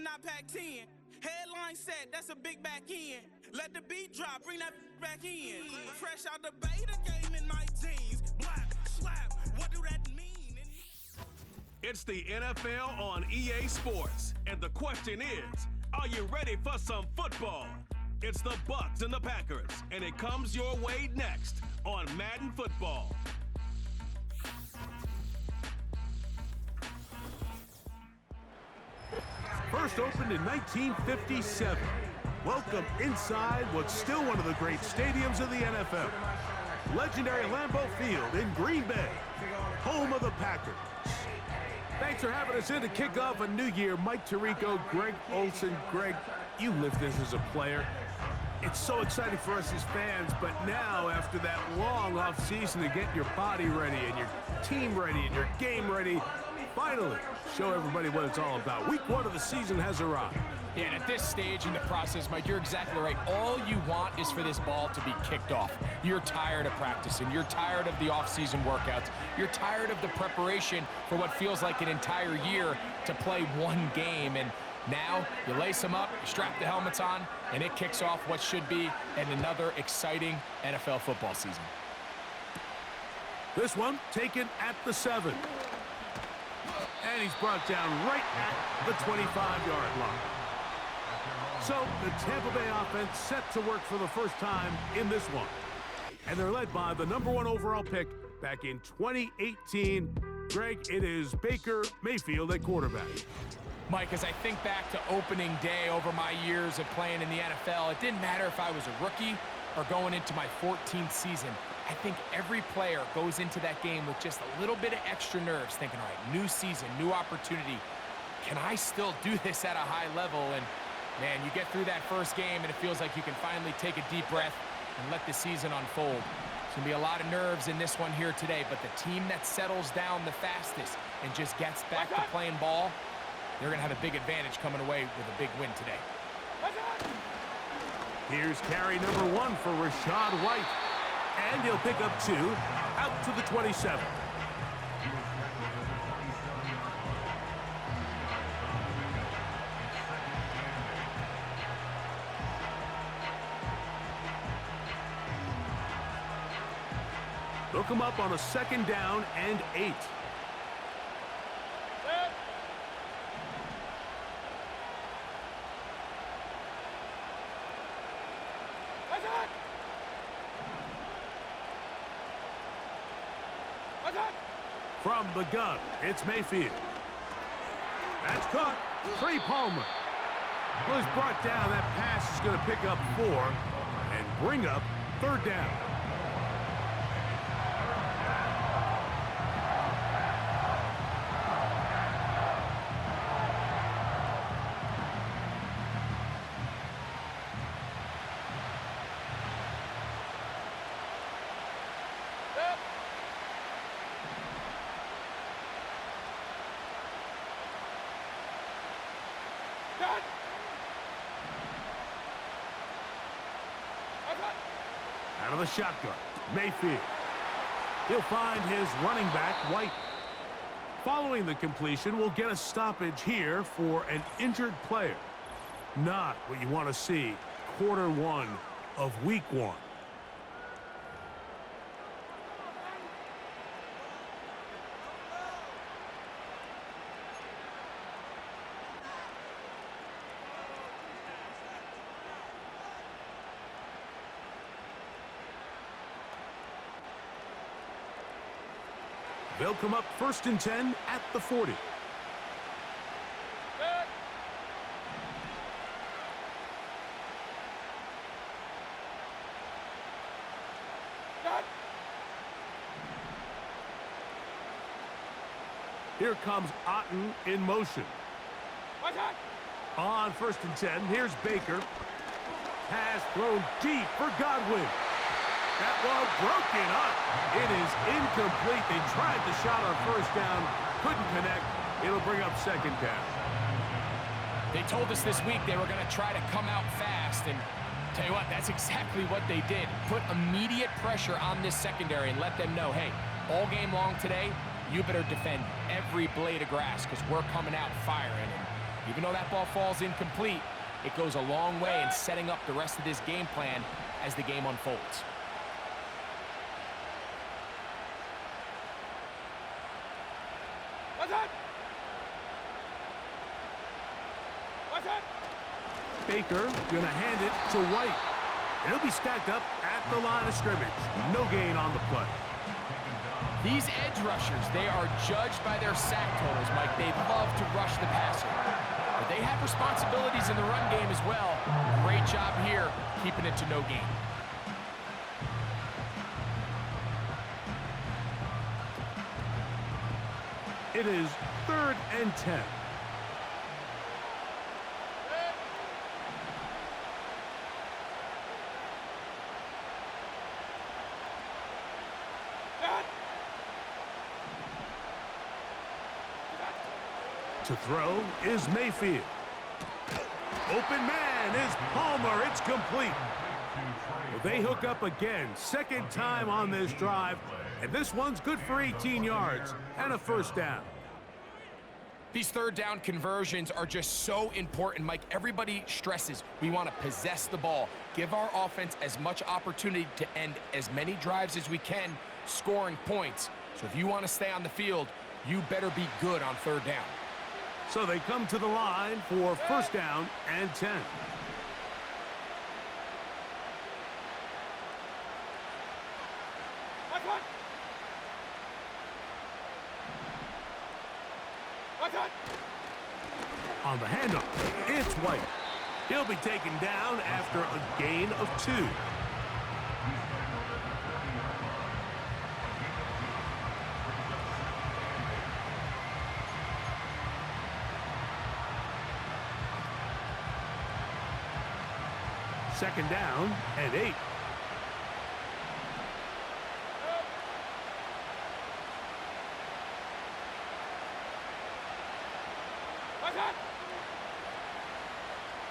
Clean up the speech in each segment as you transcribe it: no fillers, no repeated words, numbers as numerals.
not Pac-10. Headline set, that's a big back end. Let the beat drop, bring that back in. Fresh out the beta game in my jeans. Blap, slap, what do that mean? It's the NFL on EA Sports, and the question is, are you ready for some football? It's the Bucs and the Packers, and it comes your way next on Madden Football. First opened in 1957. Welcome inside what's still one of the great stadiums of the NFL. Legendary Lambeau Field in Green Bay, home of the Packers. Thanks for having us in to kick off a new year. Mike Tirico, Greg Olson. Greg, you lived this as a player. It's so exciting for us as fans, but now after that long off season to get your body ready and your team ready and your game ready, finally show everybody what it's all about. Week 1 of the season has arrived. Yeah, and at this stage in the process, Mike, you're exactly right. All you want is for this ball to be kicked off. You're tired of practicing. You're tired of the off-season workouts. You're tired of the preparation for what feels like an entire year to play one game. And now you lace them up, you strap the helmets on, and it kicks off what should be another exciting NFL football season. This one taken at the 7. And he's brought down right at the 25-yard line. So the Tampa Bay offense set to work for the first time in this one. And they're led by the #1 overall pick back in 2018. Greg, it is Baker Mayfield at quarterback. Mike, as I think back to opening day over my years of playing in the NFL, it didn't matter if I was a rookie or going into my 14th season. I think every player goes into that game with just a little bit of extra nerves, thinking, all right, new season, new opportunity. Can I still do this at a high level? And, man, you get through that first game, and it feels like you can finally take a deep breath and let the season unfold. There's going to be a lot of nerves in this one here today, but the team that settles down the fastest and just gets back to playing ball, they're going to have a big advantage coming away with a big win today. Here's carry #1 for Rachaad White. And he'll pick up 2 out to the 27. They'll come up on a 2nd down and 8. From the gun, it's Mayfield. That's caught. Trey Palmer was brought down. That pass is going to pick up 4 and bring up 3rd down. Out of the shotgun, Mayfield. He'll find his running back, White. Following the completion, we'll get a stoppage here for an injured player. Not what you want to see quarter 1 of week 1. They'll come up 1st and 10 at the 40. Here comes Otten in motion. On 1st and 10, here's Baker. Pass thrown deep for Godwin. That ball broken up. It is incomplete. They tried the shot on 1st down, couldn't connect. It'll bring up 2nd down. They told us this week they were going to try to come out fast, and tell you what, that's exactly what they did. Put immediate pressure on this secondary and let them know, hey, all game long today, you better defend every blade of grass because we're coming out firing. And Even though that ball falls incomplete, it goes a long way in setting up the rest of this game plan as the game unfolds. Baker gonna hand it to White. He'll be stacked up at the line of scrimmage. No gain on the play. These edge rushers, they are judged by their sack totals, Mike. They love to rush the passer. But they have responsibilities in the run game as well. Great job here, keeping it to no gain. It is 3rd and 10. To throw is Mayfield. Open man is Palmer. It's complete. Well, they hook up again. Second time on this drive. And this one's good for 18 yards and a first down. These third down conversions are just so important, Mike. Everybody stresses we want to possess the ball, give our offense as much opportunity to end as many drives as we can, scoring points. So if you want to stay on the field, you better be good on third down. So they come to the line for first down and 10. On the handoff, it's White. He'll be taken down after a gain of 2. Second down and 8.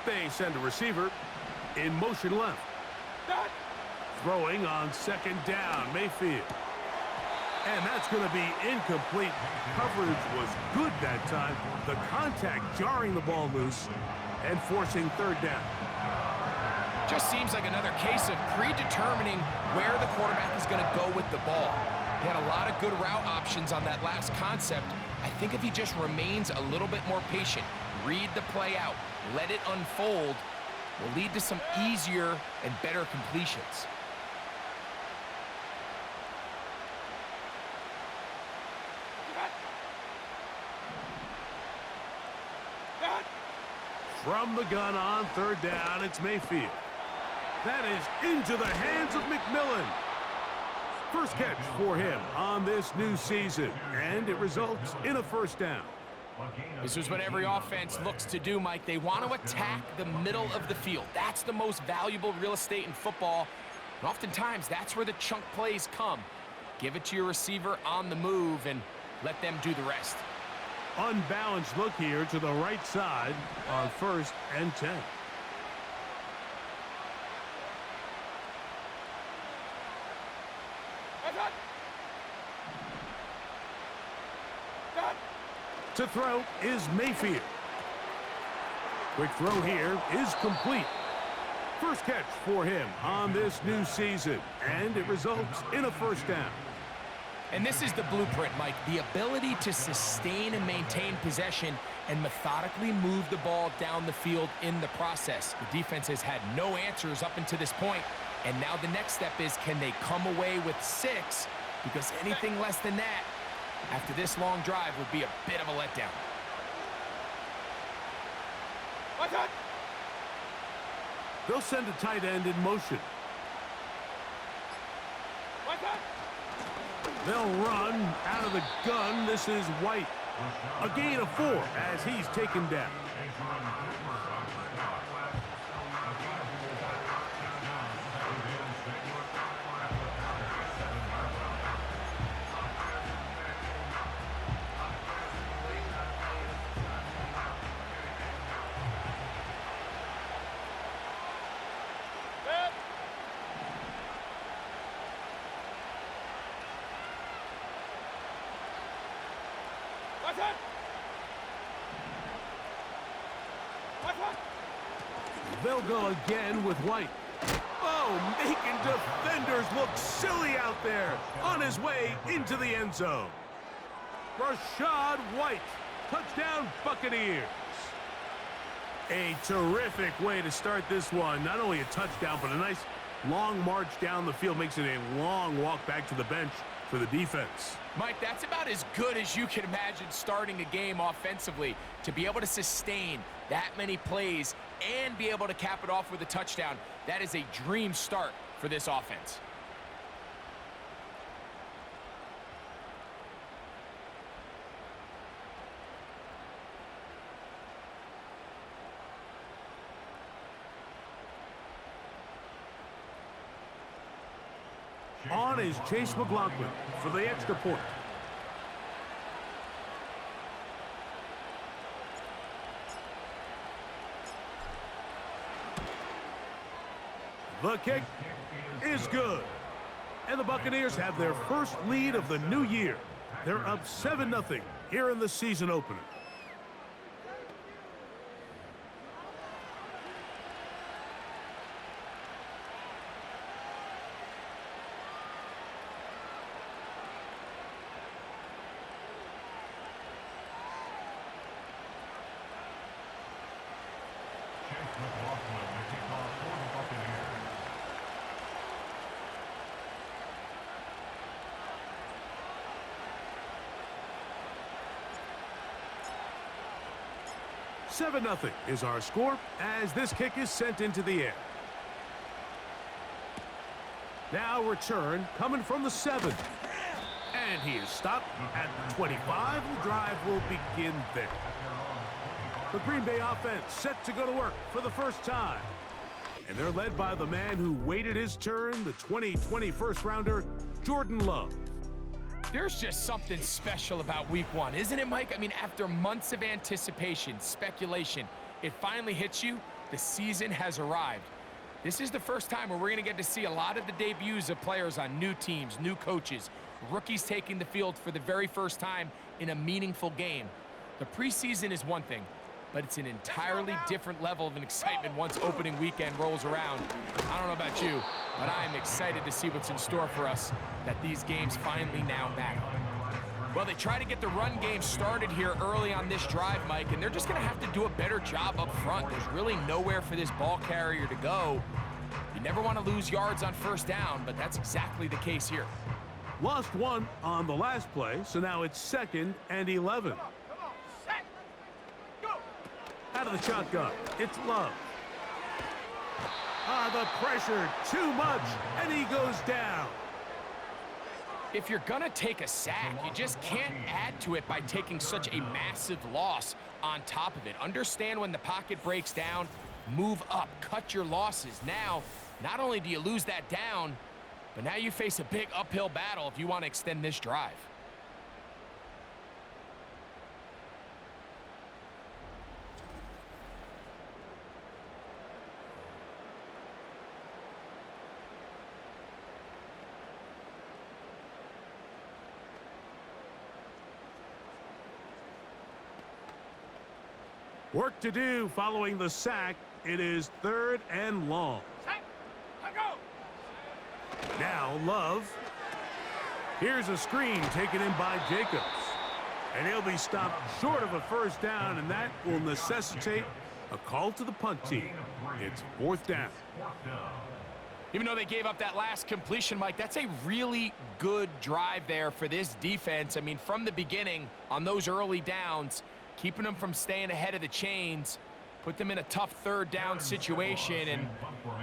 They send a receiver in motion left. Throwing on second down, Mayfield. And that's going to be incomplete. Coverage was good that time. The contact jarring the ball loose and forcing third down. Just seems like another case of predetermining where the quarterback is going to go with the ball. He had a lot of good route options on that last concept. I think if he just remains a little bit more patient, read the play out, let it unfold, will lead to some easier and better completions. From the gun on third down, it's Mayfield. That is into the hands of McMillan. First catch for him on this new season, and it results in a first down. This is what every offense looks to do, Mike. They want to attack the middle of the field. That's the most valuable real estate in football. And oftentimes, that's where the chunk plays come. Give it to your receiver on the move and let them do the rest. Unbalanced look here to the right side on 1st and 10. To throw is Mayfield. Quick throw here is complete. First catch for him on this new season, and it results in a first down. And this is the blueprint, Mike. The ability to sustain and maintain possession and methodically move the ball down the field in the process. The defense has had no answers up until this point, and now the next step is, can they come away with 6? Because anything less than that, after this long drive, would be a bit of a letdown. They'll send a tight end in motion. They'll run out of the gun. This is White. A gain of 4 as he's taken down. They'll go again with White. Oh, making defenders look silly out there on his way into the end zone. Rashad White, touchdown Buccaneers. A terrific way to start this one. Not only a touchdown, but a nice long march down the field. Makes it a long walk back to the bench for the defense. Mike, that's about as good as you can imagine starting a game offensively. To be able to sustain that many plays and be able to cap it off with a touchdown, that is a dream start for this offense. On is Chase McLaughlin for the extra point. The kick is good. And the Buccaneers have their first lead of the new year. They're up 7-0 here in the season opener. Seven 7-0 is our score as this kick is sent into the air. Now return coming from the 7. And he is stopped at the 25. The drive will begin there. The Green Bay offense set to go to work for the first time. And they're led by the man who waited his turn, the 2020 first-rounder, Jordan Love. There's just something special about week one, isn't it, Mike? I mean, after months of anticipation, speculation, it finally hits you. The season has arrived. This is the first time where we're going to get to see a lot of the debuts of players on new teams, new coaches, rookies taking the field for the very first time in a meaningful game. The preseason is one thing, but it's an entirely different level of excitement once opening weekend rolls around. I don't know about you, but I'm excited to see what's in store for us, that these games finally now matter. Well, they try to get the run game started here early on this drive, Mike, and they're just going to have to do a better job up front. There's really nowhere for this ball carrier to go. You never want to lose yards on first down, but that's exactly the case here. Lost one on the last play, so now it's 2nd and 11. Out of the shotgun, it's Love. The pressure, too much, and he goes down. If you're gonna take a sack, you just can't add to it by taking such a massive loss on top of it. Understand when the pocket breaks down, move up, cut your losses. Now, not only do you lose that down, but now you face a big uphill battle if you want to extend this drive. Work to do following the sack. It is 3rd and long. Now Love. Here's a screen taken in by Jacobs. And he'll be stopped short of a first down, and that will necessitate a call to the punt team. It's 4th down. Even though they gave up that last completion, Mike, that's a really good drive there for this defense. I mean, from the beginning, on those early downs, keeping them from staying ahead of the chains, put them in a tough 3rd down situation, and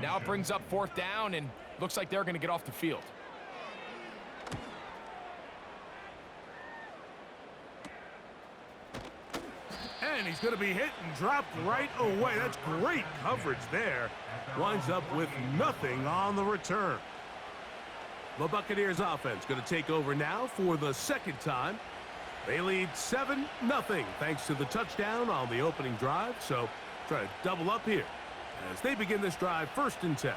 now it brings up 4th down, and looks like they're going to get off the field. And he's going to be hit and dropped right away. That's great coverage there. Winds up with nothing on the return. The Buccaneers offense going to take over now for the 2nd time. They lead 7-0 thanks to the touchdown on the opening drive. So try to double up here as they begin this drive 1st and 10.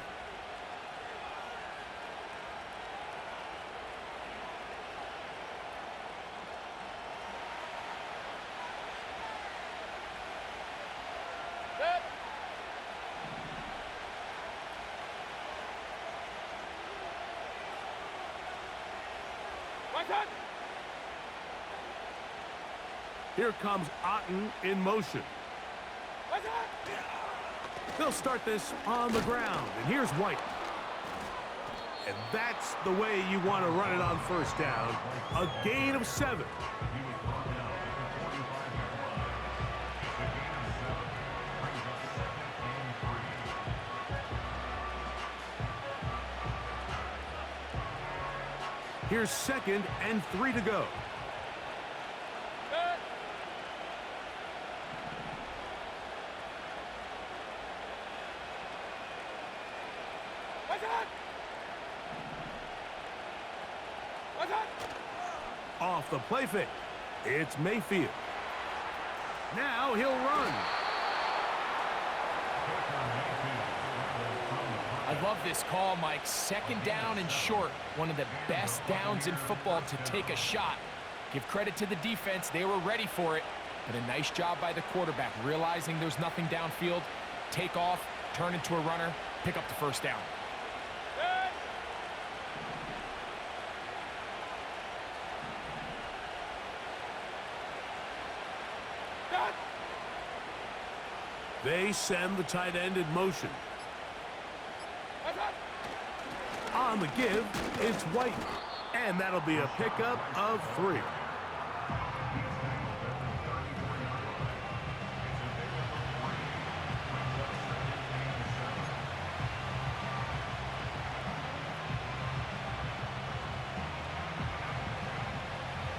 Here comes Otten in motion. They'll start this on the ground, and here's White. And that's the way you want to run it on first down. A gain of 7. Here's 2nd and 3 to go. Off the play fake. It's Mayfield. Now he'll run. I love this call, Mike. 2nd down and short. One of the best downs in football to take a shot. Give credit to the defense. They were ready for it. But a nice job by the quarterback, realizing there's nothing downfield. Take off, turn into a runner, pick up the first down. They send the tight end in motion. On the give, it's White. And that'll be a pickup of 3.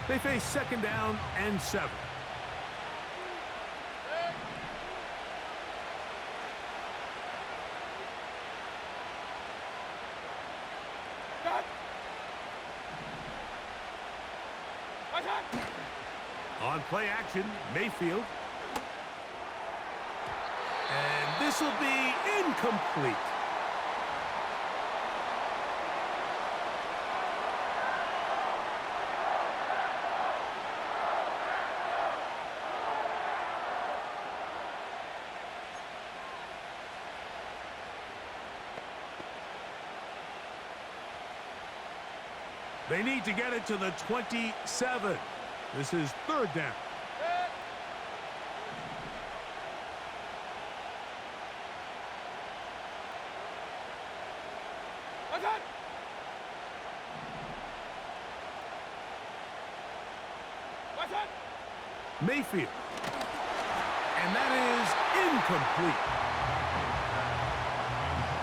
They face 2nd down and 7. On play action, Mayfield. And this will be incomplete. They need to get it to the 27. This is 3rd down. Mayfield. And that is incomplete.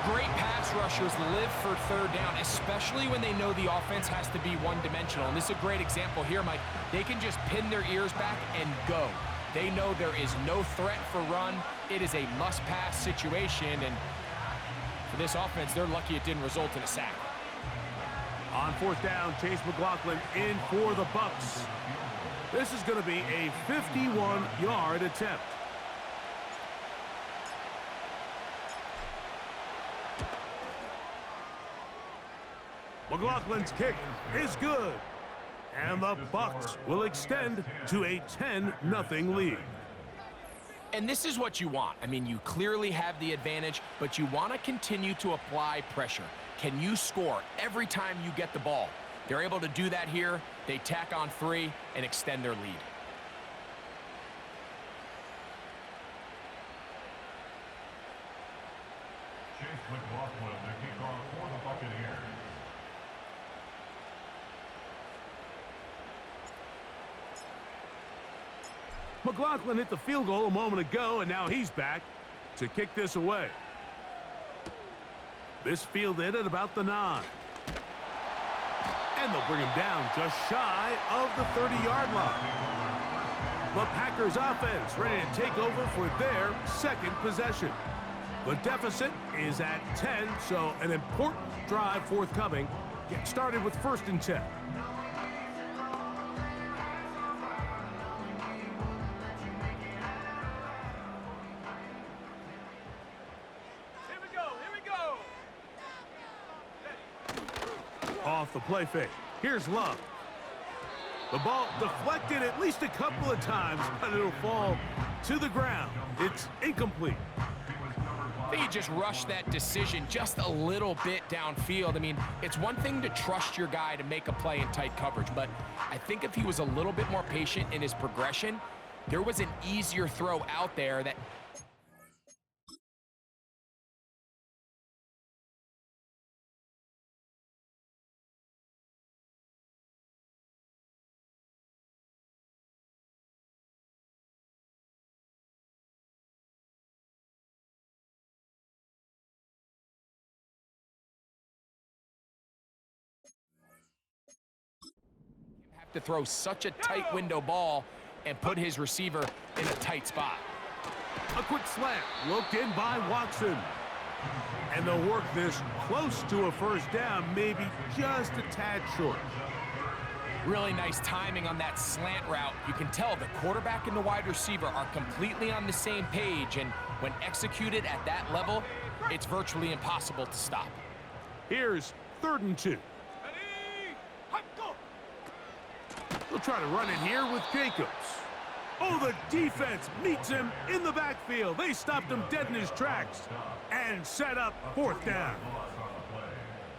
Great pass rushers live for 3rd down, especially when they know the offense has to be one-dimensional. And this is a great example here, Mike. They can just pin their ears back and go. They know there is no threat for run. It is a must-pass situation, and for this offense, they're lucky it didn't result in a sack. On 4th down, Chase McLaughlin in for the Bucs. This is going to be a 51-yard attempt. McLaughlin's kick is good. And the Bucs will extend to a 10-0 lead. And this is what you want. I mean, you clearly have the advantage, but you want to continue to apply pressure. Can you score every time you get the ball? They're able to do that here. They tack on 3 and extend their lead. Chase McLaughlin, the kickoff for the Buccaneers. McLaughlin hit the field goal a moment ago, and now he's back to kick this away. This fielded at about the 9. And they'll bring him down just shy of the 30-yard line. The Packers offense ready to take over for their 2nd possession. The deficit is at 10, so an important drive forthcoming. Get started with 1st and 10. Off the play fake. Here's Love. The ball deflected at least a couple of times, but it'll fall to the ground. It's incomplete. I think he just rushed that decision just a little bit downfield. I mean, it's one thing to trust your guy to make a play in tight coverage, but I think if he was a little bit more patient in his progression, there was an easier throw out there that... to throw such a tight window ball and put his receiver in a tight spot. A quick slant, looked in by Watson. And they'll work this close to a first down, maybe just a tad short. Really nice timing on that slant route. You can tell the quarterback and the wide receiver are completely on the same page, and when executed at that level, it's virtually impossible to stop. Here's 3rd and 2. They'll try to run it here with Jacobs. Oh, the defense meets him in the backfield. They stopped him dead in his tracks and set up 4th down.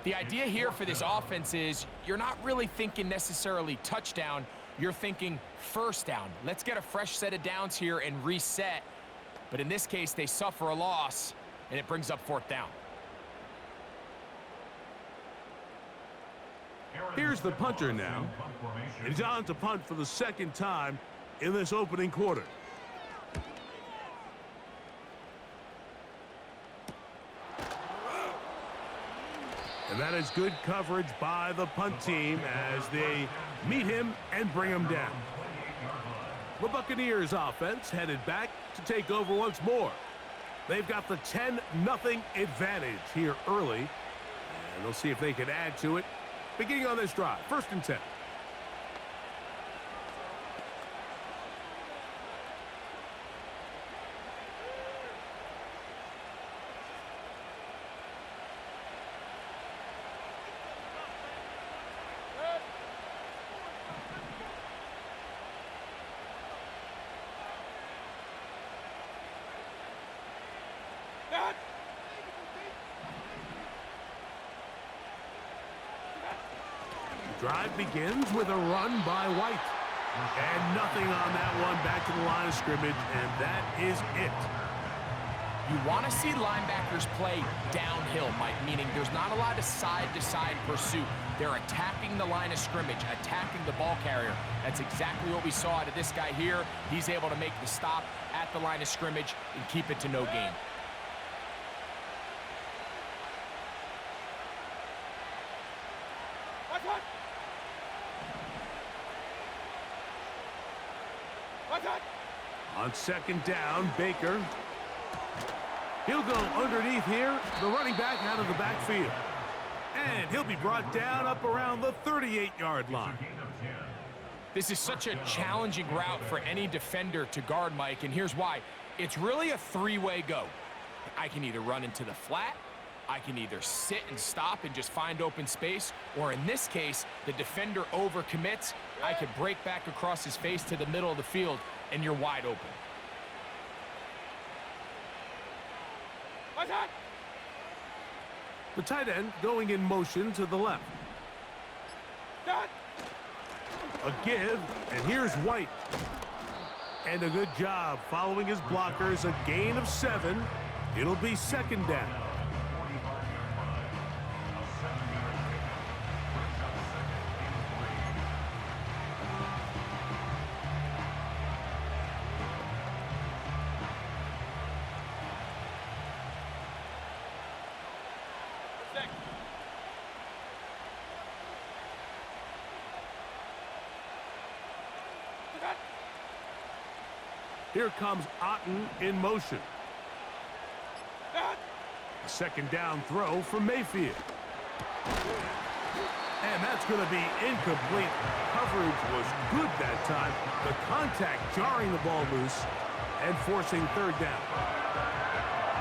The idea here for this offense is you're not really thinking necessarily touchdown. You're thinking 1st down. Let's get a fresh set of downs here and reset. But in this case, they suffer a loss, and it brings up 4th down. Here's the punter now. He's on to punt for the 2nd time in this opening quarter. And that is good coverage by the punt team as they meet him and bring him down. The Buccaneers offense headed back to take over once more. They've got the 10-0 advantage here early, and they'll see if they can add to it. Beginning on this drive, 1st and 10. Drive begins with a run by White. And nothing on that one, back to the line of scrimmage, and that is it. You want to see linebackers play downhill, Mike, meaning there's not a lot of side-to-side pursuit. They're attacking the line of scrimmage, attacking the ball carrier. That's exactly what we saw out of this guy here. He's able to make the stop at the line of scrimmage and keep it to no gain. On 2nd down, Baker. He'll go underneath here, the running back out of the backfield. And he'll be brought down up around the 38-yard line. This is such a challenging route for any defender to guard, Mike, and here's why. It's really a 3-way go. I can either run into the flat, I can either sit and stop and just find open space, or in this case, the defender overcommits. I could break back across his face to the middle of the field, and you're wide open. The tight end going in motion to the left. A give, and here's White. And a good job following his blockers, a gain of 7. It'll be 2nd down. Here comes Otten in motion. A 2nd down throw from Mayfield. And that's going to be incomplete. Coverage was good that time. The contact jarring the ball loose and forcing 3rd down.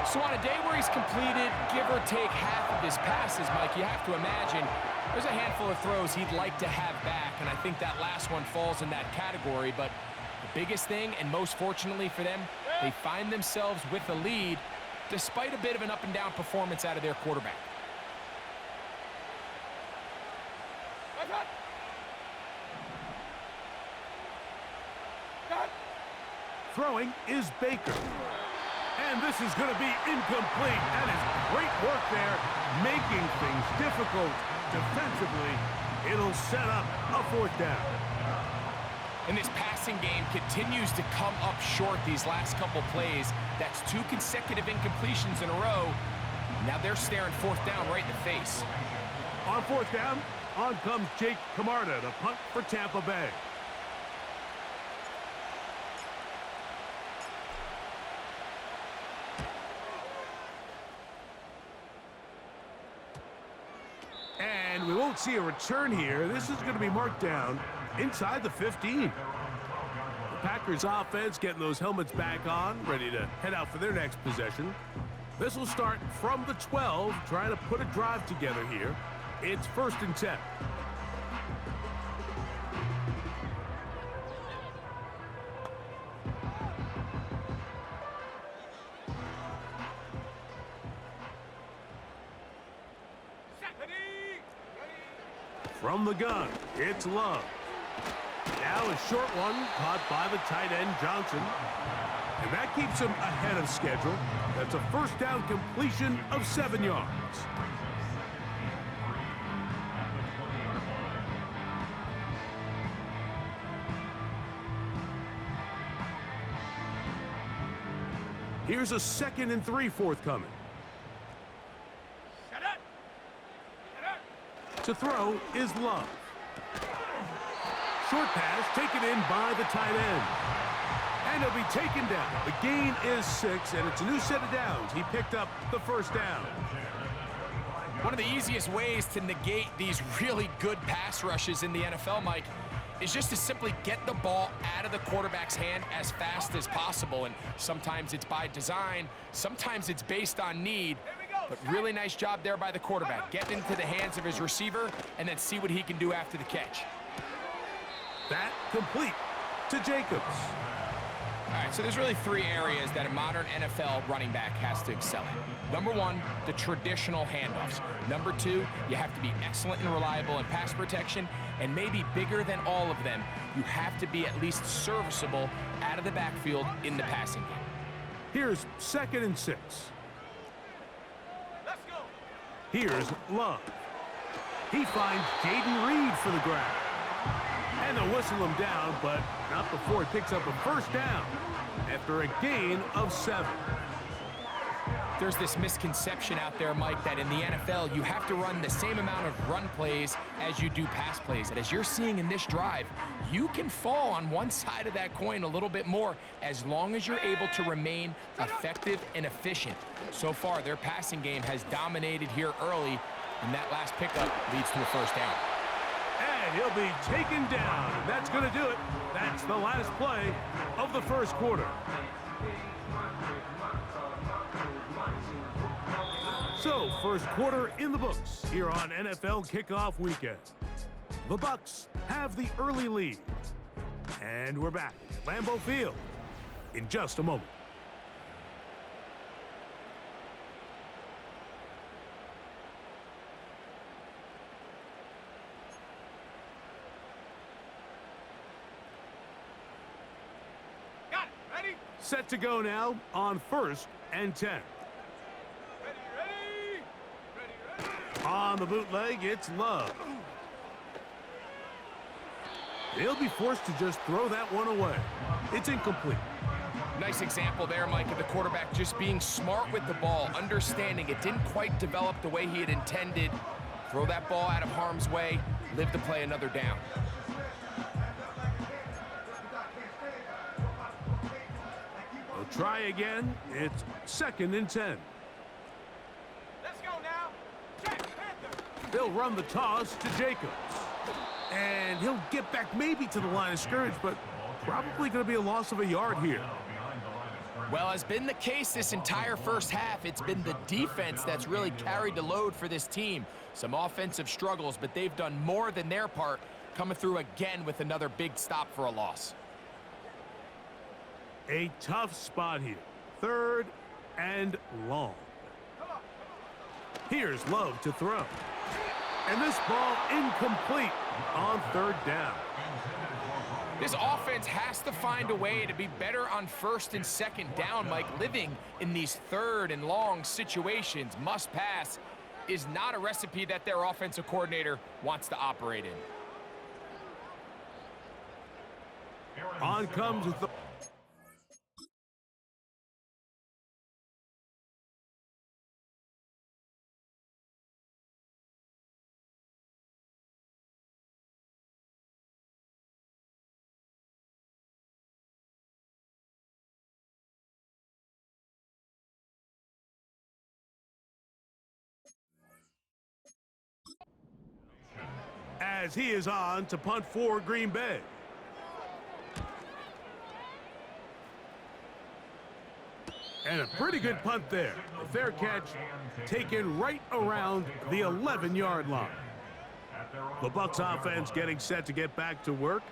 So on a day where he's completed, give or take half of his passes, Mike, you have to imagine there's a handful of throws he'd like to have back, and I think that last one falls in that category. But the biggest thing, and most fortunately for them, they find themselves with a lead, despite a bit of an up-and-down performance out of their quarterback. Throwing is Baker. And this is going to be incomplete. That is great work there, making things difficult defensively. It'll set up a 4th down. And this passing game continues to come up short these last couple plays. That's 2 consecutive incompletions in a row. Now they're staring 4th down right in the face. On 4th down, on comes Jake Camarda to punt for Tampa Bay. And we won't see a return here. This is going to be marked down inside the 15. The Packers offense getting those helmets back on, ready to head out for their next possession. This will start from the 12, trying to put a drive together here. It's 1st and 10. From the gun, it's Love. Now a short one caught by the tight end Johnson. And that keeps him ahead of schedule. That's a 1st down completion of 7 yards. Here's a 2nd and 3 forthcoming. To throw is Love. Short pass taken in by the tight end. And he'll be taken down. The gain is 6, and it's a new set of downs. He picked up the 1st down. One of the easiest ways to negate these really good pass rushes in the NFL, Mike, is just to simply get the ball out of the quarterback's hand as fast as possible. And sometimes it's by design, sometimes it's based on need. But really nice job there by the quarterback. Get into the hands of his receiver and then see what he can do after the catch. That complete to Jacobs. All right, so there's really 3 areas that a modern NFL running back has to excel in. Number 1, the traditional handoffs. Number 2, you have to be excellent and reliable in pass protection. And maybe bigger than all of them, you have to be at least serviceable out of the backfield in the passing game. Here's 2nd and 6. Here's Love. He finds Jaden Reed for the grab. And they'll whistle him down, but not before he picks up a 1st down after a gain of 7. There's this misconception out there, Mike, that in the NFL, you have to run the same amount of run plays as you do pass plays. And as you're seeing in this drive, you can fall on one side of that coin a little bit more as long as you're able to remain effective and efficient. So far, their passing game has dominated here early, and that last pickup leads to a 1st down. And he'll be taken down. And that's going to do it. That's the last play of the 1st quarter. So, 1st quarter in the books here on NFL Kickoff Weekend. The Bucs have the early lead. And we're back at Lambeau Field in just a moment. Got it. Ready? Set to go now on 1st and 10. On the bootleg, it's Love. He'll be forced to just throw that one away. It's incomplete. Nice example there, Mike, of the quarterback just being smart with the ball, understanding it didn't quite develop the way he had intended. Throw that ball out of harm's way, live to play another down. They'll try again. It's 2nd and 10. Let's go now. Check. They'll run the toss to Jacobs. And he'll get back maybe to the line of scrimmage, but probably going to be a loss of a yard here. Well, has been the case this entire 1st half. It's been the defense that's really carried the load for this team. Some offensive struggles, but they've done more than their part, coming through again with another big stop for a loss. A tough spot here. 3rd and long. Here's Love to throw. And this ball incomplete on third down. This offense has to find a way to be better on first and second down, Mike. Living in these third and long situations, must pass, is not a recipe that their offensive coordinator wants to operate in. On comes the... as he is on to punt for Green Bay. And a pretty good punt there. A fair catch taken right around the 11-yard line. The Bucs offense getting set to get back to work.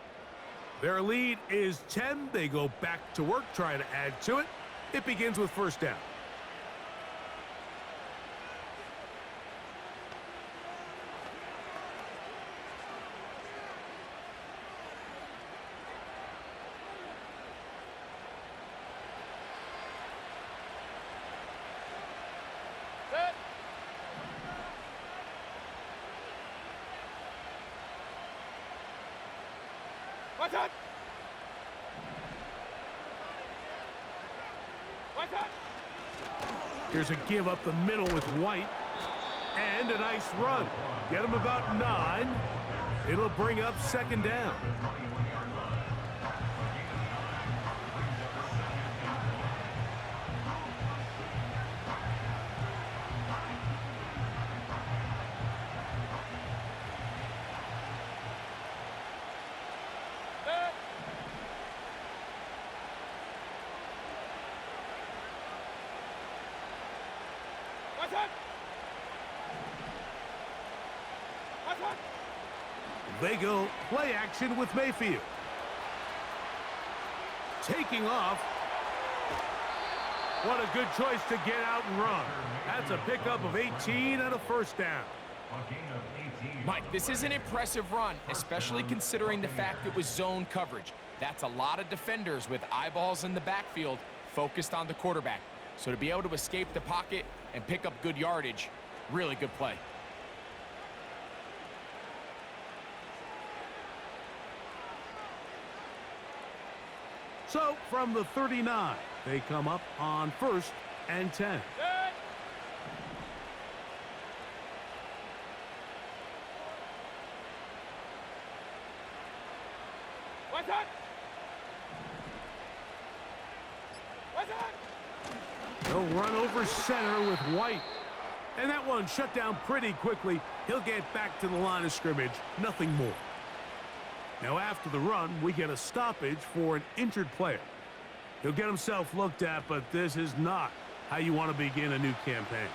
Their lead is 10. They go back to work, trying to add to it. It begins with first down. What's up? Here's a give up the middle with White. And a nice run. Get him about 9. It'll bring up second down. They go play action with Mayfield. Taking off. What a good choice to get out and run. That's a pickup of 18 and a first down. Mike, this is an impressive run, especially considering the fact it was zone coverage. That's a lot of defenders with eyeballs in the backfield focused on the quarterback. So to be able to escape the pocket and pick up good yardage, really good play. So from the 39, they come up on first and 10. What's up? They'll run over center with White. And that one shut down pretty quickly. He'll get back to the line of scrimmage. Nothing more. Now after the run, we get a stoppage for an injured player. He'll get himself looked at, but this is not how you want to begin a new campaign.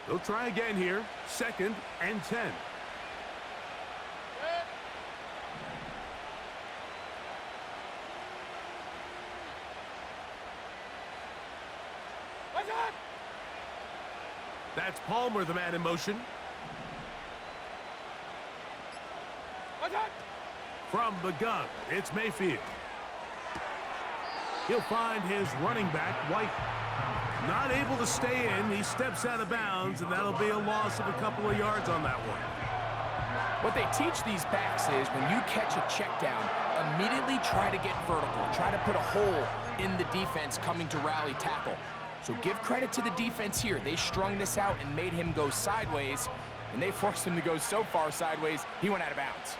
They'll try again here. Second and 10. That's Palmer, the man in motion. From the gun, it's Mayfield. He'll find his running back, White. Not able to stay in. He steps out of bounds, and that'll be a loss of a couple of yards on that one. What they teach these backs is when you catch a check down, immediately try to get vertical. Try to put a hole in the defense coming to rally tackle. So give credit to the defense here. They strung this out and made him go sideways, and they forced him to go so far sideways, he went out of bounds.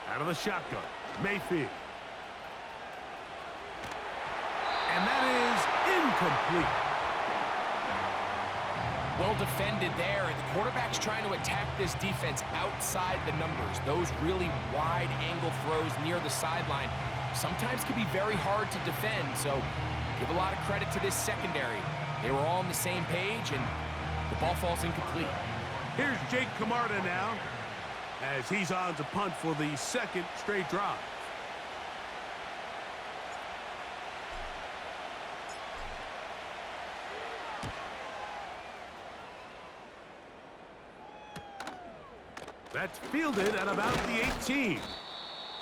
Out of the shotgun, Mayfield. And incomplete. Well defended there, and the quarterback's trying to attack this defense outside the numbers. Those really wide-angle throws near the sideline sometimes can be very hard to defend, so give a lot of credit to this secondary. They were all on the same page, and the ball falls incomplete. Here's Jake Camarda now, as he's on to punt for the second straight drive. That's fielded at about the 18.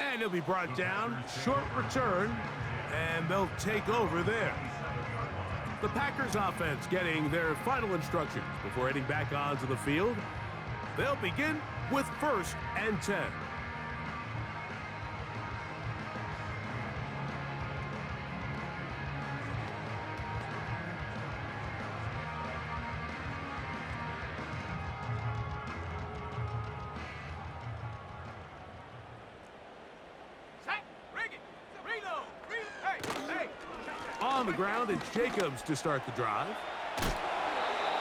And he'll be brought down, short return, and they'll take over there. The Packers offense getting their final instructions before heading back onto the field. They'll begin with 1st and 10. On the ground, it's Jacobs to start the drive.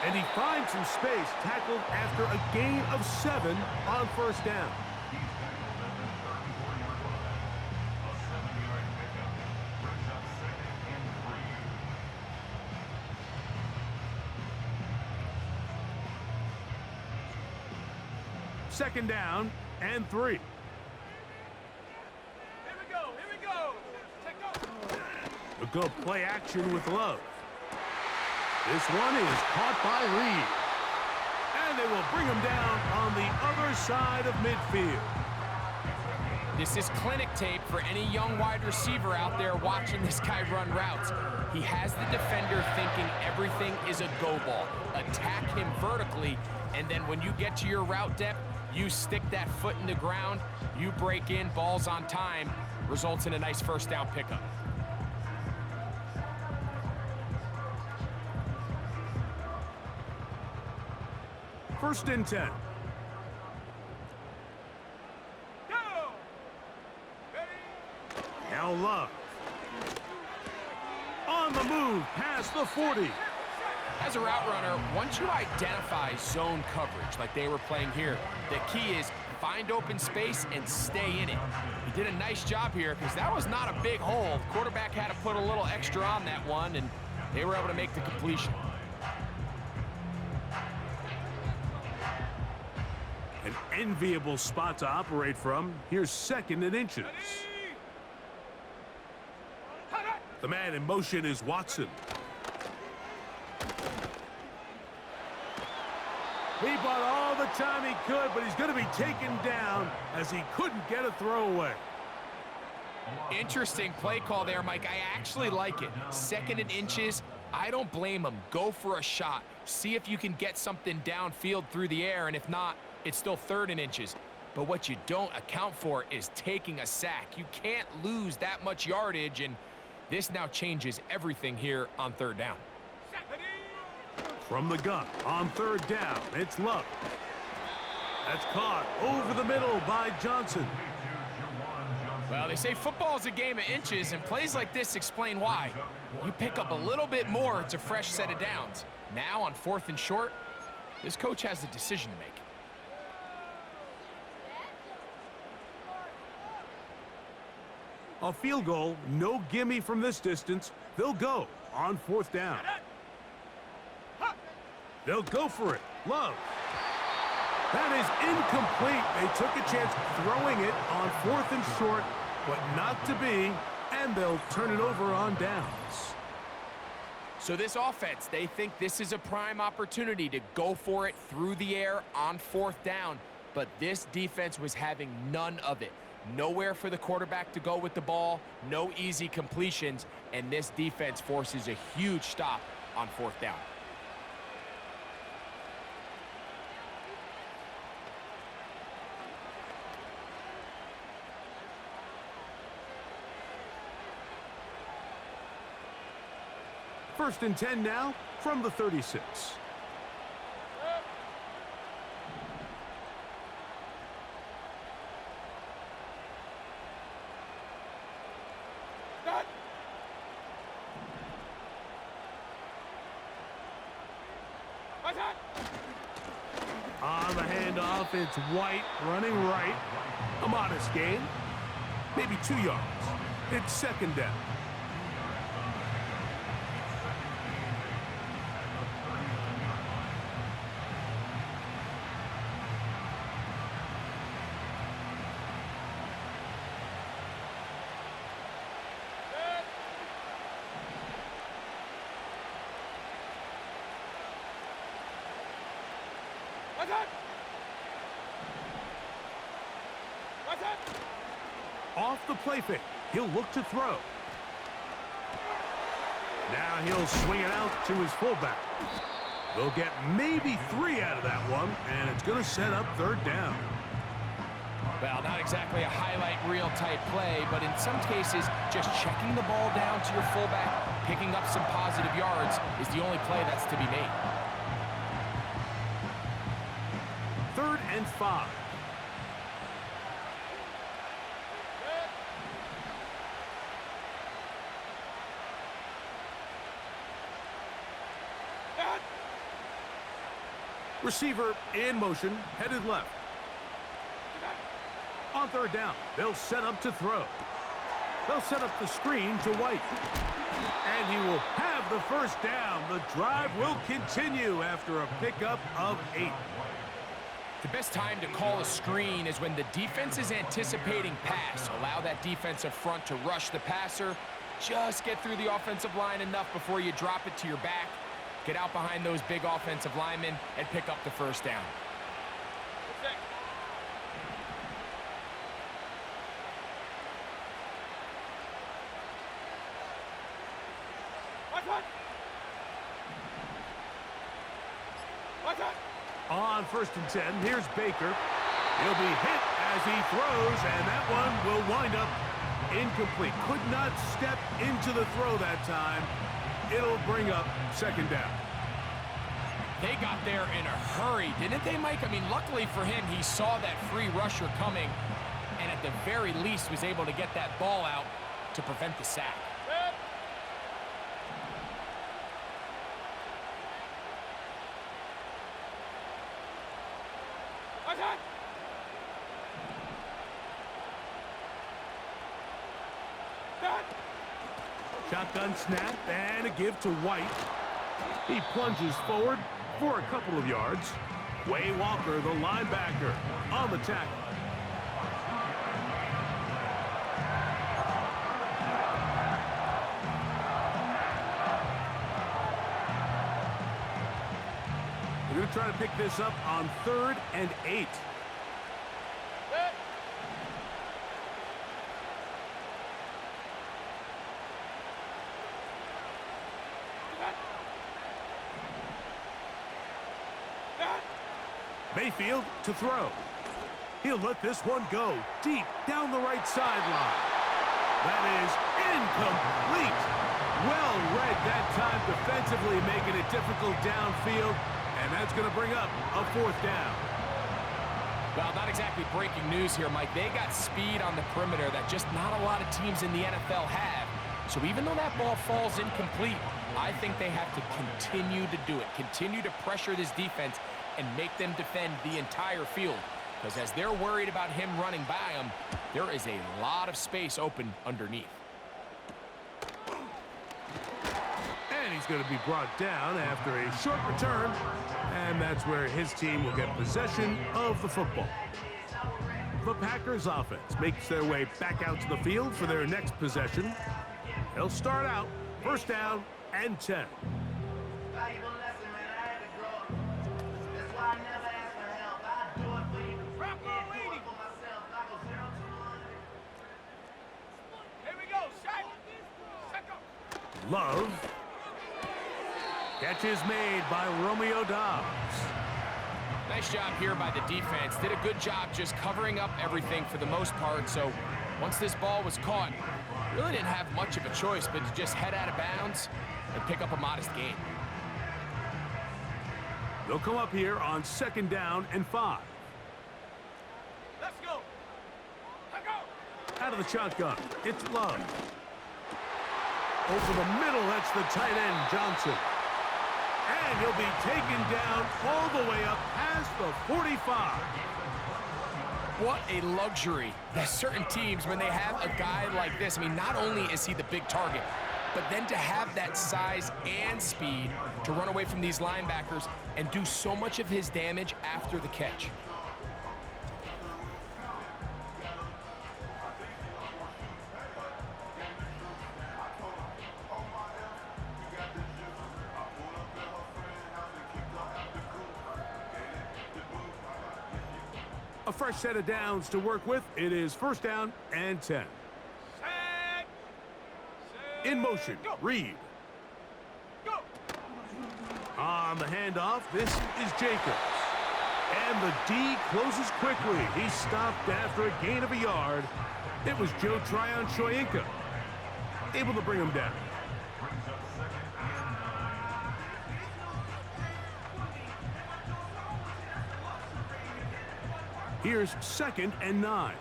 And he finds some space, tackled after a gain of 7 on 1st down. Second down and 3. A good play action with Love. This one is caught by Reed. And they will bring him down on the other side of midfield. This is clinic tape for any young wide receiver out there watching this guy run routes. He has the defender thinking everything is a go ball. Attack him vertically, and then when you get to your route depth, you stick that foot in the ground, you break in, balls on time, results in a nice 1st down pickup. First and 10. Go! Now Love. On the move, past the 40. As a route runner, once you identify zone coverage like they were playing here, the key is find open space and stay in it. He did a nice job here because that was not a big hole. The quarterback had to put a little extra on that one, and they were able to make the completion. An enviable spot to operate from. Here's 2nd and inches. The man in motion is Watson. He bought all the time he could, but he's going to be taken down as he couldn't get a throwaway. Interesting play call there, Mike. I actually like it. 2nd and inches. I don't blame him. Go for a shot. See if you can get something downfield through the air, and if not, it's still 3rd and inches. But what you don't account for is taking a sack. You can't lose that much yardage, and this now changes everything here on 3rd down. From the gun on 3rd down, it's Love. That's caught over the middle by Johnson. Well, they say football's a game of inches, and plays like this explain why. You pick up a little bit more, it's a fresh set of downs. Now on 4th and short, this coach has a decision to make. A field goal, no gimme from this distance. They'll go on 4th down. They'll go for it. Love. That is incomplete. They took a chance throwing it on 4th and short, but not to be, and they'll turn it over on downs. So this offense, they think this is a prime opportunity to go for it through the air on 4th down, but this defense was having none of it. Nowhere for the quarterback to go with the ball, no easy completions, and this defense forces a huge stop on 4th down. First and 10 now from the 36. On the handoff, it's White running right. A modest gain. Maybe 2 yards. It's second down. Off the play fake. He'll look to throw. Now he'll swing it out to his fullback. They'll get maybe 3 out of that one, and it's going to set up third down. Well, not exactly a highlight reel type play, but in some cases, just checking the ball down to your fullback, picking up some positive yards is the only play that's to be made. 3rd and 5. Receiver in motion, headed left. On 3rd down, they'll set up to throw. They'll set up the screen to White. And he will have the first down. The drive will continue after a pickup of 8. The best time to call a screen is when the defense is anticipating pass. Allow that defensive front to rush the passer. Just get through the offensive line enough before you drop it to your back. Get out behind those big offensive linemen and pick up the first down. On 1st and 10, here's Baker. He'll be hit as he throws, and that one will wind up incomplete. Could not step into the throw that time. It'll bring up second down. They got there in a hurry, didn't they, Mike? I mean, luckily for him, he saw that free rusher coming, and at the very least was able to get that ball out to prevent the sack. Shotgun snap and a give to White. He plunges forward for a couple of yards. Way Walker, the linebacker, on the tackle. We're going to try to pick this up on 3rd and 8. Mayfield to throw. He'll let this one go deep down the right sideline. That is incomplete. Well read that time defensively, making it difficult downfield, and that's going to bring up a 4th down. Well, not exactly breaking news here, Mike. They got speed on the perimeter that just not a lot of teams in the NFL have. So even though that ball falls incomplete, I think they have to continue to do it, continue to pressure this defense and make them defend the entire field. Because as they're worried about him running by them, there is a lot of space open underneath. And he's going to be brought down after a short return. And that's where his team will get possession of the football. The Packers offense makes their way back out to the field for their next possession. They'll start out 1st down and 10. Love. Catch is made by Romeo Dobbs. Nice job here by the defense. Did a good job just covering up everything for the most part. So once this ball was caught, really didn't have much of a choice but to just head out of bounds and pick up a modest gain. They'll come up here on 2nd down and 5. Let's go. Let's go. Out of the shotgun, it's Love. Over the middle, that's the tight end, Johnson. And he'll be taken down all the way up past the 45. What a luxury. There's certain teams, when they have a guy like this, I mean, not only is he the big target, but then to have that size and speed to run away from these linebackers and do so much of his damage after the catch. A fresh set of downs to work with. It is first down and 10. In motion, Reed. On the handoff, this is Jacobs. And the D closes quickly. He stopped after a gain of a yard. It was Joe Tryon-Shoyinka able to bring him down. Here's second and 9.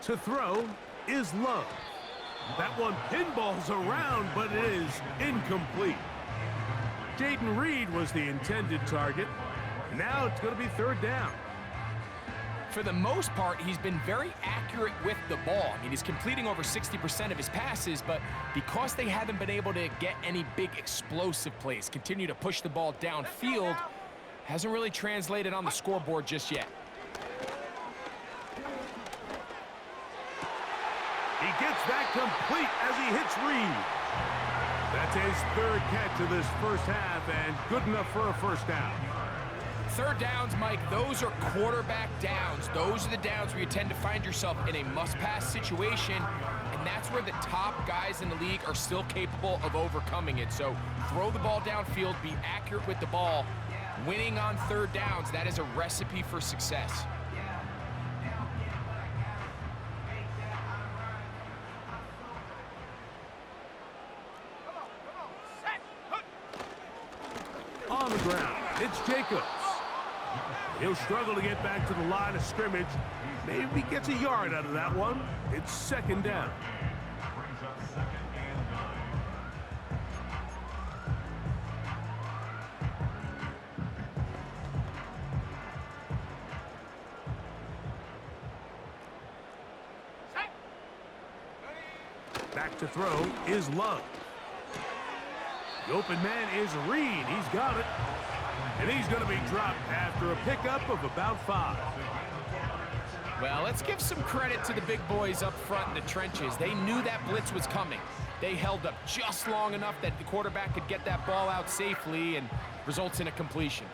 To throw is Love. That one pinballs around, but it is incomplete. Jaden Reed was the intended target. Now it's going to be third down. For the most part, he's been very accurate with the ball. I mean, he's completing over 60% of his passes, but because they haven't been able to get any big explosive plays, continue to push the ball downfield, hasn't really translated on the scoreboard just yet. He gets that complete as he hits Reed. That's his third catch of this first half, and good enough for a first down. Third downs, Mike, those are quarterback downs. Those are the downs where you tend to find yourself in a must-pass situation, and that's where the top guys in the league are still capable of overcoming it. So throw the ball downfield, be accurate with the ball. Winning on third downs, that is a recipe for success. On the ground, it's Jacobs. He'll struggle to get back to the line of scrimmage. Maybe gets a yard out of that one. It's second down. Back to throw is Love. The open man is Reed. He's got it. And he's going to be dropped after a pickup of about 5. Well, let's give some credit to the big boys up front in the trenches. They knew that blitz was coming. They held up just long enough that the quarterback could get that ball out safely and results in a completion.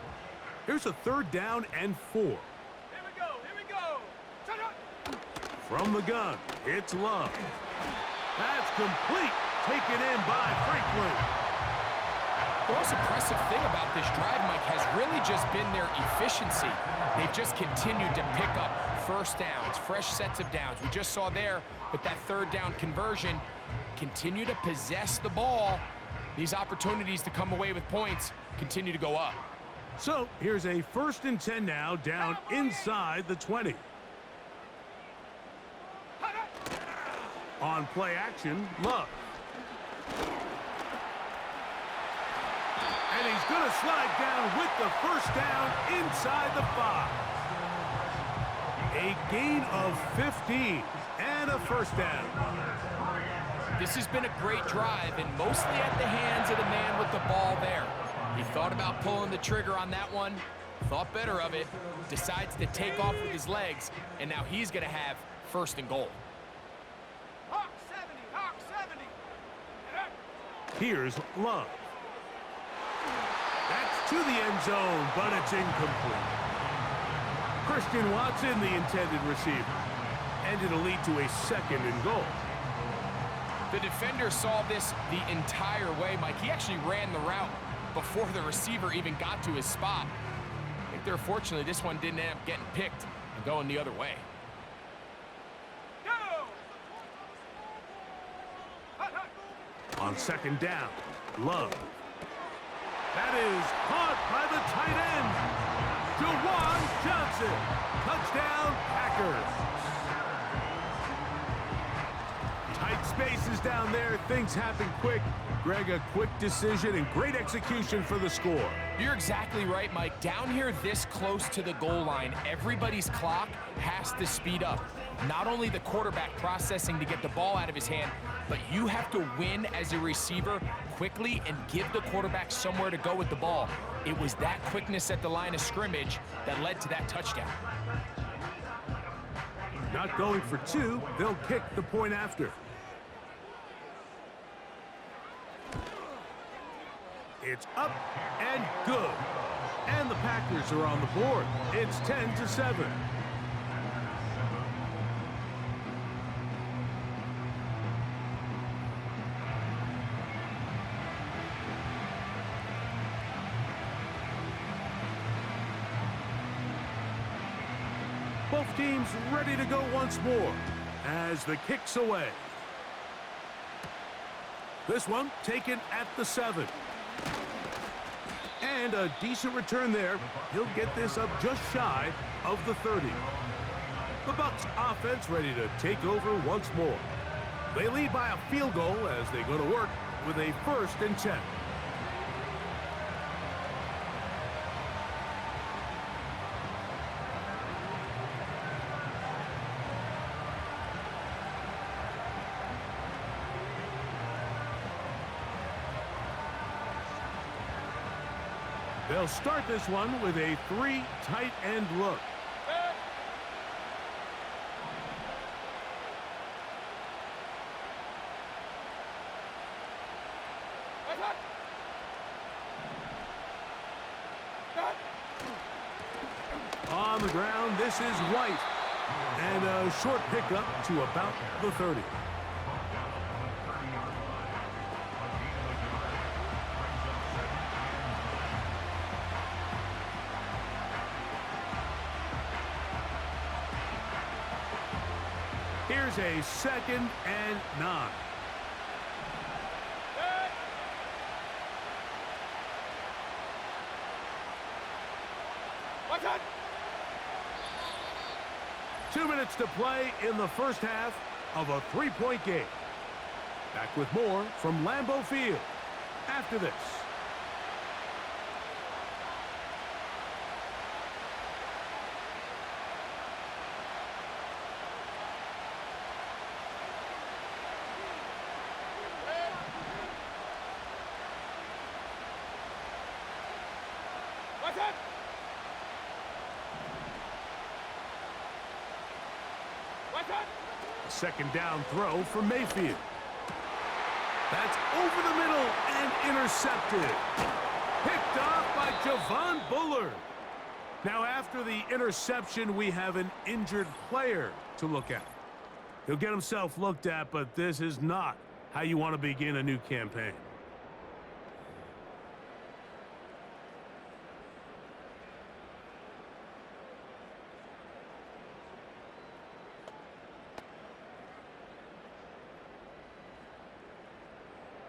Here's a third down and 4. Here we go. From the gun, it's Love. That's complete. Taken in by Franklin. The most impressive thing about this drive, Mike, has really just been their efficiency. They've just continued to pick up first downs, fresh sets of downs. We just saw there with that third down conversion, continue to possess the ball. These opportunities to come away with points continue to go up. So here's a first and 10 now, down inside the 20. On play action, Love. And he's going to slide down with the first down inside the 5. A gain of 15 and a first down. This has been a great drive, and mostly at the hands of the man with the ball there. He thought about pulling the trigger on that one, thought better of it, decides to take off with his legs, and now he's going to have first and goal. Hawk 70. Here's Love. That's to the end zone, but it's incomplete. Christian Watson, the intended receiver. And it'll lead to a second and goal. The defender saw this the entire way, Mike. He actually ran the route before the receiver even got to his spot. I think they're fortunately this one didn't end up getting picked and going the other way. On second down, Love. That is caught by the tight end, Jawan Johnson. Touchdown, Packers. Tight space down there, things happen quick. Greg, a quick decision and great execution for the score. You're exactly right, Mike. Down here this close to the goal line, everybody's clock has to speed up. Not only the quarterback processing to get the ball out of his hand, but you have to win as a receiver quickly and give the quarterback somewhere to go with the ball. It was that quickness at the line of scrimmage that led to that touchdown. Not going for two, they'll kick the point after. It's up and good. And the Packers are on the board. It's 10-7. Both teams ready to go once more as the kick's away. This one taken at the 7. And a decent return there. He'll get this up just shy of the 30. The Bucs offense ready to take over once more. They lead by a field goal as they go to work with a 1st and 10. They'll start this one with a 3 tight end look. On the ground, this is White. And a short pickup to about the 30. Here's a 2nd and 9. What's that? 2 minutes to play in the first half of a 3-point game. Back with more from Lambeau Field after this. What's that? What's that? A 2nd down throw for Mayfield. That's over the middle and intercepted. Picked off by Javon Bullard. Now after the interception, we have an injured player to look at. He'll get himself looked at, but this is not how you want to begin a new campaign.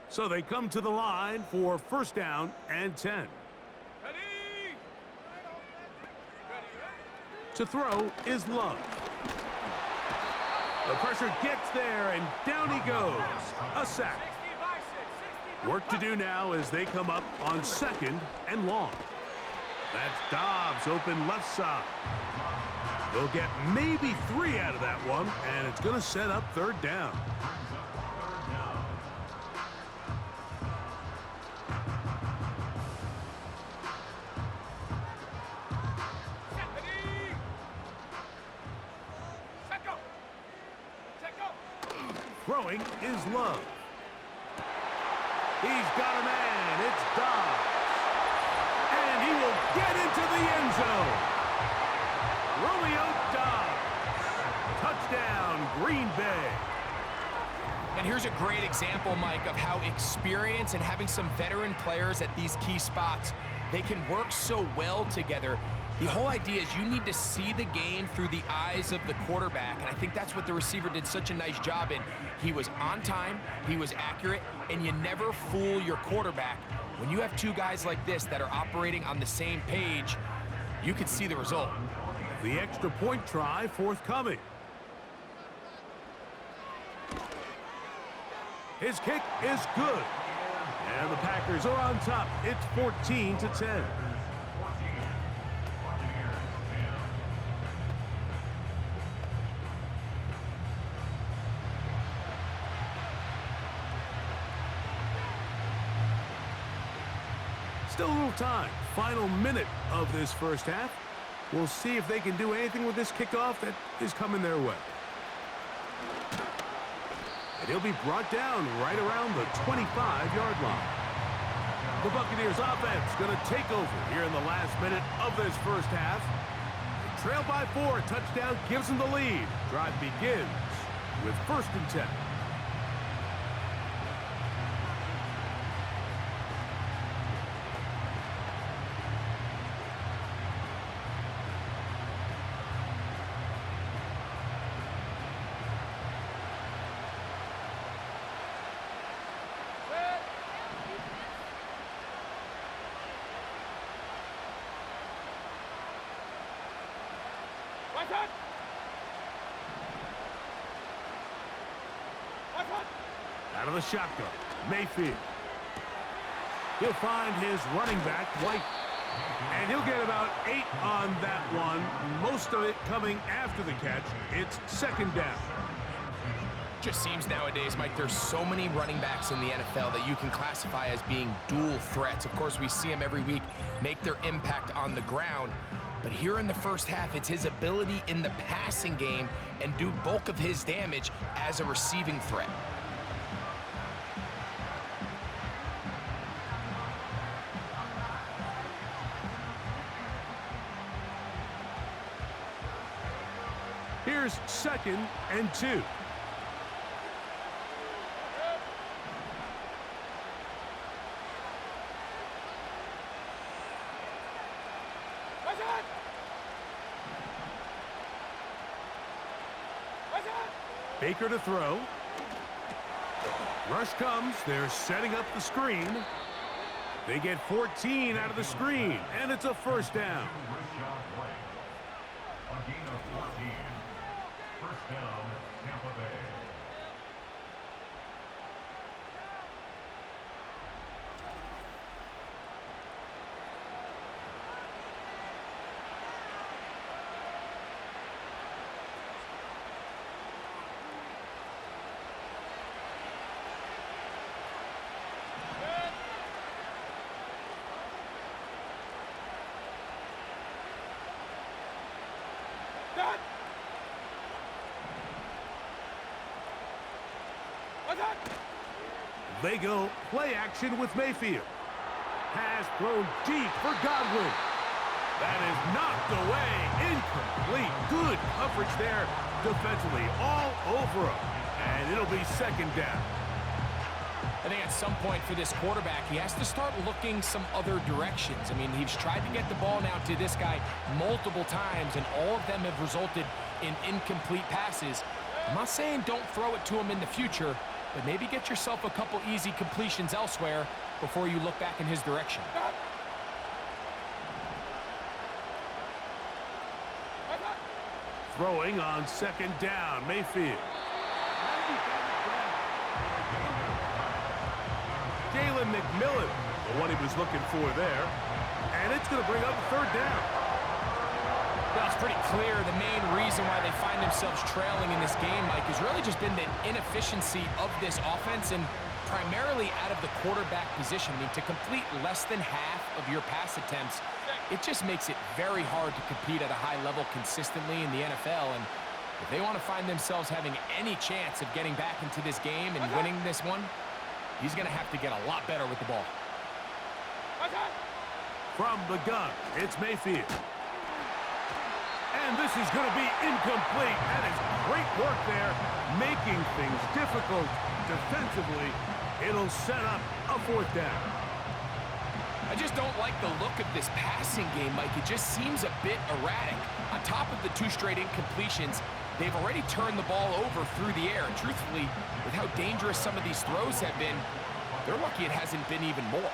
So they come to the line for 1st down and 10. To throw is Love. The pressure gets there, and down he goes. A sack. Work to do now as they come up on 2nd and long. That's Dobbs open left side. They'll get maybe 3 out of that one, and it's going to set up 3rd down. Throwing is Love. He's got a man. It's Dobbs. And he will get into the end zone. Romeo Dobbs. Touchdown, Green Bay. And here's a great example, Mike, of how experience and having some veteran players at these key spots, they can work so well together. The whole idea is you need to see the game through the eyes of the quarterback, and I think that's what the receiver did such a nice job in. He was on time, he was accurate, and you never fool your quarterback. When you have 2 guys like this that are operating on the same page, you can see the result. The extra point try forthcoming. His kick is good. And the Packers are on top. It's 14-10. Still a little time. Final minute of this first half. We'll see if they can do anything with this kickoff that is coming their way. And he'll be brought down right around the 25-yard line. The Buccaneers offense going to take over here in the last minute of this first half. They trail by 4. Touchdown gives them the lead. Drive begins with 1st and 10. Out of the shotgun, Mayfield. He'll find his running back, White. And he'll get about 8 on that one. Most of it coming after the catch. It's 2nd down. Just seems nowadays, Mike, there's so many running backs in the NFL that you can classify as being dual threats. Of course, we see them every week make their impact on the ground. But here in the first half, it's his ability in the passing game and do bulk of his damage as a receiving threat. Here's 2nd and 2. Baker to throw. Rush comes. They're setting up the screen. They get 14 out of the screen, and it's a 1st down. A gain of 14. 1st down, Tampa Bay. They go play action with Mayfield. Pass thrown deep for Godwin. That is knocked away. Incomplete. Good coverage there defensively. All over him. And it'll be 2nd down. I think at some point for this quarterback, he has to start looking some other directions. I mean, he's tried to get the ball now to this guy multiple times, and all of them have resulted in incomplete passes. I'm not saying don't throw it to him in the future, but maybe get yourself a couple easy completions elsewhere before you look back in his direction. Throwing on 2nd down, Mayfield. Jalen McMillan, the one he was looking for there. And it's going to bring up 3rd down. Well, it's pretty clear the main reason why they find themselves trailing in this game, Mike, has really just been the inefficiency of this offense and primarily out of the quarterback position. I mean, to complete less than half of your pass attempts, it just makes it very hard to compete at a high level consistently in the NFL. And if they want to find themselves having any chance of getting back into this game and winning this one, he's going to have to get a lot better with the ball. From the gun, it's Mayfield. And this is going to be incomplete. That is great work there, making things difficult defensively. It'll set up a 4th down. I just don't like the look of this passing game, Mike. It just seems a bit erratic. On top of the 2 straight incompletions, they've already turned the ball over through the air. And truthfully, with how dangerous some of these throws have been, they're lucky it hasn't been even more.